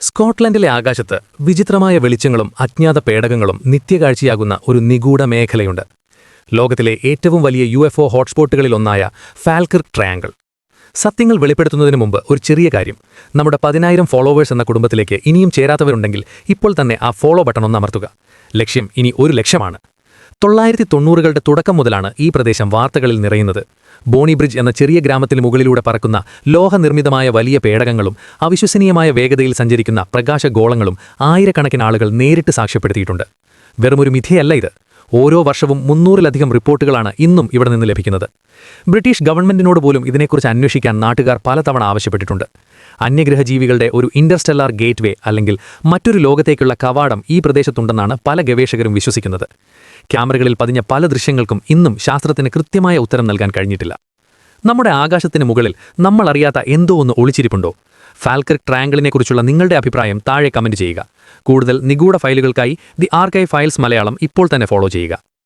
സ്കോട്ട്ലൻഡിലെ ആകാശത്ത് വിചിത്രമായ വെളിച്ചങ്ങളും അജ്ഞാത പേടകങ്ങളും നിത്യകാഴ്ചയാകുന്ന ഒരു നിഗൂഢ മേഖലയുണ്ട്. ലോകത്തിലെ ഏറ്റവും വലിയ UFO ഹോട്ട്സ്പോട്ടുകളിലൊന്നായ ഫാൽക്കിർക്ക് ട്രയാങ്കിൾ. സത്യങ്ങൾ വെളിപ്പെടുത്തുന്നതിന് മുമ്പ് ഒരു ചെറിയ കാര്യം. നമ്മുടെ 10,000 ഫോളോവേഴ്സ് എന്ന കുടുംബത്തിലേക്ക് ഇനിയും ചേരാത്തവരുണ്ടെങ്കിൽ ഇപ്പോൾ തന്നെ ആ ഫോളോ ബട്ടൺ ഒന്ന് അമർത്തുക. ലക്ഷ്യം ഇനി 1,00,000 ആണ്. 990കളുടെ തുടക്കം മുതലാണ് ഈ പ്രദേശം വാർത്തകളിൽ നിറയുന്നത്. ബോണി ബ്രിഡ്ജ് എന്ന ചെറിയ ഗ്രാമത്തിന് മുകളിലൂടെ പറക്കുന്ന ലോഹനിർമ്മിതമായ വലിയ പേടകങ്ങളും അവിശ്വസനീയമായ വേഗതയിൽ സഞ്ചരിക്കുന്ന പ്രകാശഗോളങ്ങളും ആയിരക്കണക്കിന് ആളുകൾ നേരിട്ട് സാക്ഷ്യപ്പെടുത്തിയിട്ടുണ്ട്. വെറുമൊരു മിഥ്യയല്ല ഇത്. ഓരോ വർഷവും 300-ലധികം റിപ്പോർട്ടുകളാണ് ഇന്നും ഇവിടെ നിന്ന് ലഭിക്കുന്നത്. ബ്രിട്ടീഷ് ഗവൺമെന്റിനോട് പോലും ഇതിനെക്കുറിച്ച് അന്വേഷിക്കാൻ നാട്ടുകാർ പലതവണ ആവശ്യപ്പെട്ടിട്ടുണ്ട്. അന്യഗ്രഹജീവികളുടെ ഒരു ഇന്റർസ്റ്റെല്ലാർ ഗേറ്റ്വേ അല്ലെങ്കിൽ മറ്റൊരു ലോകത്തേക്കുള്ള കവാടം ഈ പ്രദേശത്തുണ്ടെന്നാണ് പല ഗവേഷകരും വിശ്വസിക്കുന്നത്. ക്യാമറകളിൽ പതിഞ്ഞ പല ദൃശ്യങ്ങൾക്കും ഇന്നും ശാസ്ത്രത്തിന് കൃത്യമായ ഉത്തരം നൽകാൻ കഴിഞ്ഞിട്ടില്ല. നമ്മുടെ ആകാശത്തിന് മുകളിൽ നമ്മൾ അറിയാത്ത എന്തോ ഒന്ന് ഒളിച്ചിരിപ്പുണ്ടോ? ഫാൽക്കിർക്ക് ട്രയാങ്കിളിനെക്കുറിച്ചുള്ള നിങ്ങളുടെ അഭിപ്രായം താഴെ കമന്റ് ചെയ്യുക. കൂടുതൽ നിഗൂഢ ഫയലുകൾക്കായി ദി ആർക്കൈവ് ഫയൽസ് മലയാളം ഇപ്പോൾ തന്നെ ഫോളോ ചെയ്യുക.